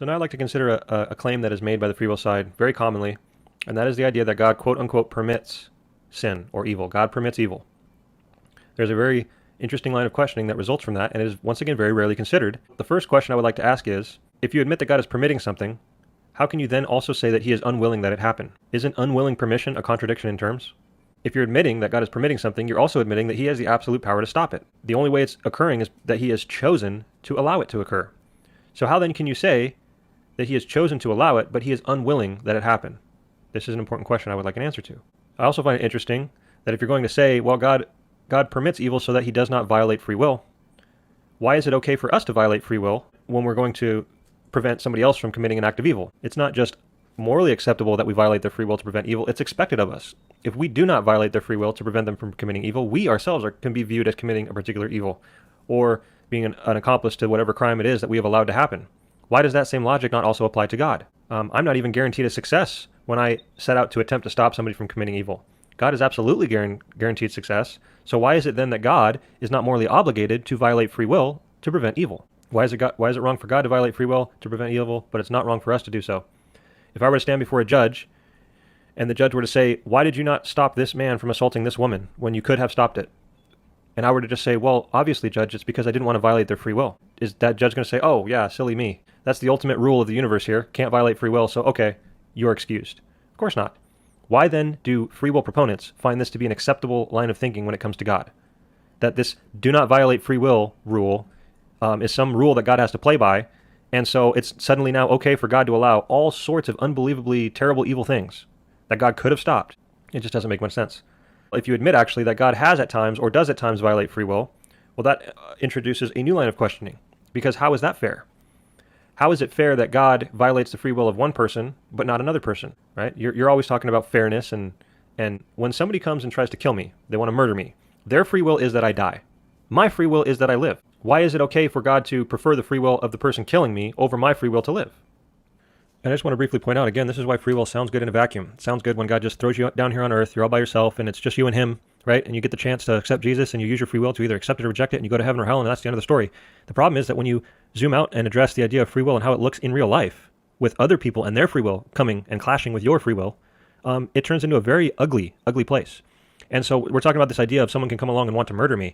So now I'd like to consider a claim that is made by the free will side very commonly, and that is the idea that God, quote unquote, permits sin or evil. God permits evil. There's a very interesting line of questioning that results from that, and it is once again very rarely considered. The first question I would like to ask is, if you admit that God is permitting something, how can you then also say that he is unwilling that it happen? Isn't unwilling permission a contradiction in terms? If you're admitting that God is permitting something, you're also admitting that he has the absolute power to stop it. The only way it's occurring is that he has chosen to allow it to occur. So how then can you say that he has chosen to allow it, but he is unwilling that it happen? This is an important question I would like an answer to. I also find it interesting that if you're going to say, well, God permits evil so that he does not violate free will, why is it okay for us to violate free will when we're going to prevent somebody else from committing an act of evil? It's not just morally acceptable that we violate their free will to prevent evil, it's expected of us. If we do not violate their free will to prevent them from committing evil, we ourselves can be viewed as committing a particular evil, or being an accomplice to whatever crime it is that we have allowed to happen. Why does that same logic not also apply to God? I'm not even guaranteed a success when I set out to attempt to stop somebody from committing evil. God is absolutely guaranteed success, so why is it then that God is not morally obligated to violate free will to prevent evil? Why is it wrong for God to violate free will to prevent evil, but it's not wrong for us to do so? If I were to stand before a judge, and the judge were to say, why did you not stop this man from assaulting this woman when you could have stopped it? And I were to just say, well, obviously, judge, it's because I didn't want to violate their free will. Is that judge going to say, oh, yeah, silly me. That's the ultimate rule of the universe here. Can't violate free will, so okay, you're excused. Of course not. Why then do free will proponents find this to be an acceptable line of thinking when it comes to God? That this do not violate free will rule is some rule that God has to play by, and so it's suddenly now okay for God to allow all sorts of unbelievably terrible evil things that God could have stopped. It just doesn't make much sense. If you admit actually that God has at times or does at times violate free will, well, that introduces a new line of questioning, because how is that fair? How is it fair that God violates the free will of one person but not another person, right? You're always talking about fairness, and when somebody comes and tries to kill me, they want to murder me, their free will is that I die. My free will is that I live. Why is it okay for God to prefer the free will of the person killing me over my free will to live? And I just want to briefly point out, again, this is why free will sounds good in a vacuum. It sounds good when God just throws you down here on earth, you're all by yourself, and it's just you and him, right? And you get the chance to accept Jesus, and you use your free will to either accept it or reject it, and you go to heaven or hell, and that's the end of the story. The problem is that when you zoom out and address the idea of free will and how it looks in real life, with other people and their free will coming and clashing with your free will, it turns into a very ugly, ugly place. And so we're talking about this idea of someone can come along and want to murder me.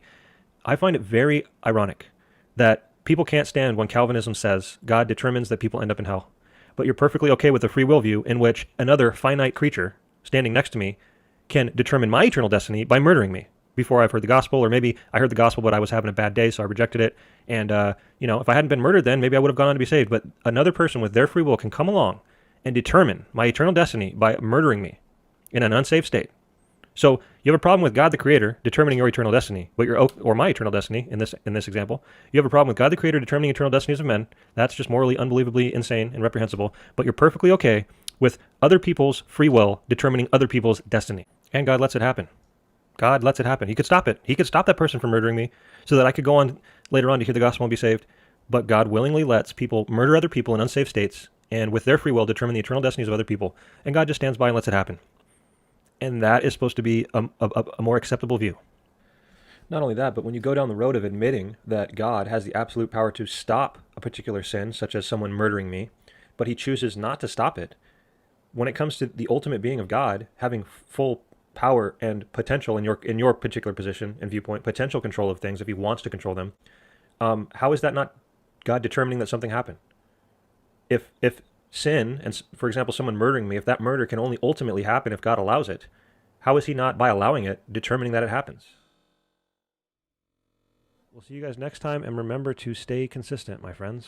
I find it very ironic that people can't stand when Calvinism says God determines that people end up in hell. But you're perfectly okay with the free will view in which another finite creature standing next to me can determine my eternal destiny by murdering me before I've heard the gospel, or maybe I heard the gospel but I was having a bad day so I rejected it, and if I hadn't been murdered then maybe I would have gone on to be saved. But another person with their free will can come along and determine my eternal destiny by murdering me in an unsafe state. So you have a problem with God the Creator determining your eternal destiny, but or my eternal destiny in this example. You have a problem with God the Creator determining eternal destinies of men. That's just morally unbelievably insane and reprehensible. But you're perfectly okay with other people's free will determining other people's destiny. And God lets it happen. God lets it happen. He could stop it. He could stop that person from murdering me so that I could go on later on to hear the gospel and be saved. But God willingly lets people murder other people in unsafe states and with their free will determine the eternal destinies of other people. And God just stands by and lets it happen. And that is supposed to be a more acceptable view. Not only that, but when you go down the road of admitting that God has the absolute power to stop a particular sin, such as someone murdering me, but he chooses not to stop it, when it comes to the ultimate being of God having full power and potential in your particular position and viewpoint, potential control of things if he wants to control them, how is that not God determining that something happened? If sin, and for example, someone murdering me, if that murder can only ultimately happen if God allows it, how is he not, by allowing it, determining that it happens? We'll see you guys next time, and remember to stay consistent, my friends.